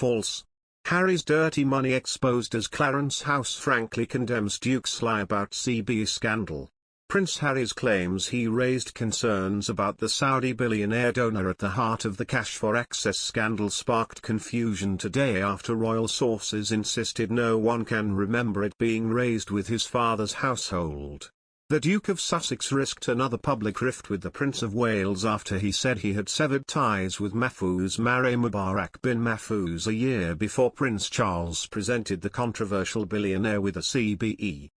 false. Harry's dirty money exposed as Clarence House frankly condemns Duke's lie about CBE scandal. Prince Harry's claims he raised concerns about the Saudi billionaire donor at the heart of the cash for access scandal sparked confusion today after royal sources insisted no one can remember it being raised with his father's household. The Duke of Sussex risked another public rift with the Prince of Wales after he said he had severed ties with Mahfouz Marei Mubarak bin Mahfouz a year before Prince Charles presented the controversial billionaire with a CBE.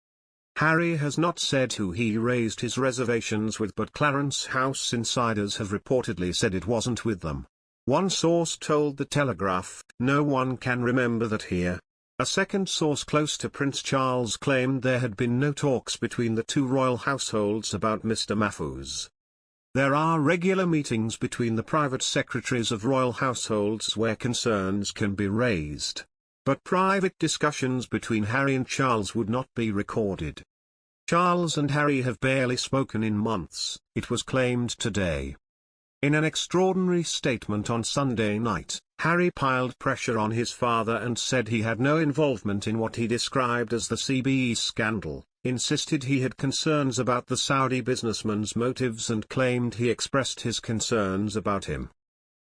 Harry has not said who he raised his reservations with, but Clarence House insiders have reportedly said it wasn't with them. One source told The Telegraph, "No one can remember that here." A second source close to Prince Charles claimed there had been no talks between the two royal households about Mr. Mahfouz. There are regular meetings between the private secretaries of royal households where concerns can be raised. But private discussions between Harry and Charles would not be recorded. Charles and Harry have barely spoken in months, it was claimed today. In an extraordinary statement on Sunday night, Harry piled pressure on his father and said he had no involvement in what he described as the CBE scandal, insisted he had concerns about the Saudi businessman's motives and claimed he expressed his concerns about him.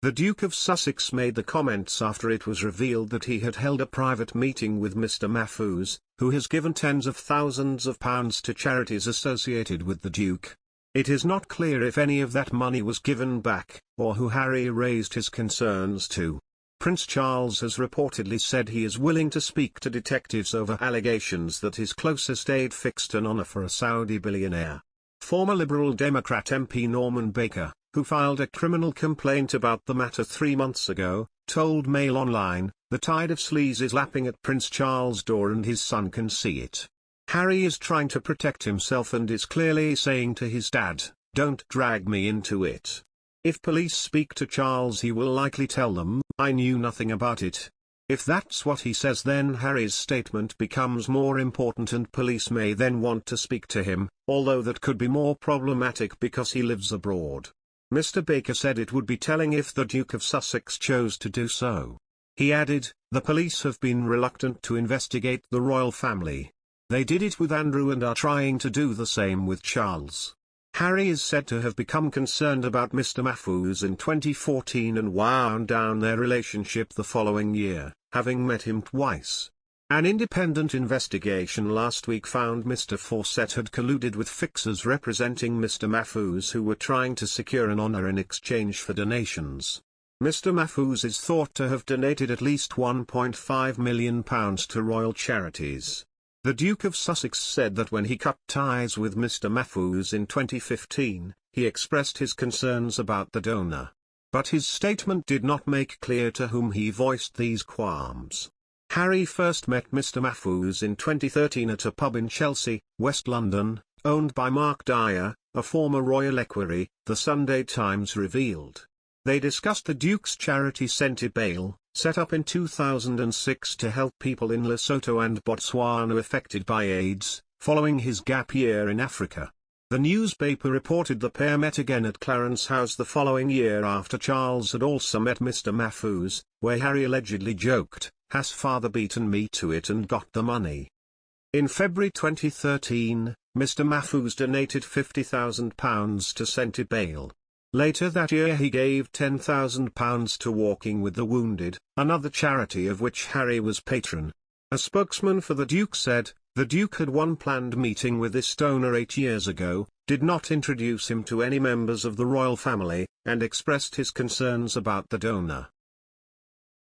The Duke of Sussex made the comments after it was revealed that he had held a private meeting with Mr. Mahfouz, who has given tens of thousands of pounds to charities associated with the Duke. It is not clear if any of that money was given back, or who Harry raised his concerns to. Prince Charles has reportedly said he is willing to speak to detectives over allegations that his closest aide fixed an honour for a Saudi billionaire. Former Liberal Democrat MP Norman Baker, who filed a criminal complaint about the matter 3 months ago, told Mail Online, "The tide of sleaze is lapping at Prince Charles' door and his son can see it. Harry is trying to protect himself and is clearly saying to his dad, 'Don't drag me into it.' If police speak to Charles he will likely tell them, 'I knew nothing about it.' If that's what he says, then Harry's statement becomes more important and police may then want to speak to him, although that could be more problematic because he lives abroad." Mr. Baker said it would be telling if the Duke of Sussex chose to do so. He added, "The police have been reluctant to investigate the royal family. They did it with Andrew and are trying to do the same with Charles." Harry is said to have become concerned about Mr. Mahfouz in 2014 and wound down their relationship the following year, having met him twice. An independent investigation last week found Mr. Fawcett had colluded with fixers representing Mr. Mahfouz who were trying to secure an honour in exchange for donations. Mr. Mahfouz is thought to have donated at least £1.5 million to royal charities. The Duke of Sussex said that when he cut ties with Mr. Mahfouz in 2015, he expressed his concerns about the donor. But his statement did not make clear to whom he voiced these qualms. Harry first met Mr. Mahfouz in 2013 at a pub in Chelsea, West London, owned by Mark Dyer, a former royal equerry, the Sunday Times revealed. They discussed the Duke's charity Senti Bail, set up in 2006 to help people in Lesotho and Botswana affected by AIDS, following his gap year in Africa. The newspaper reported the pair met again at Clarence House the following year after Charles had also met Mr. Mahfouz, where Harry allegedly joked, "Has father beaten me to it and got the money?" In February 2013, Mr. Mahfouz donated £50,000 to Senti Bail. Later that year he gave £10,000 to Walking with the Wounded, another charity of which Harry was patron. A spokesman for the Duke said, "The Duke had one planned meeting with this donor 8 years ago, did not introduce him to any members of the royal family, and expressed his concerns about the donor.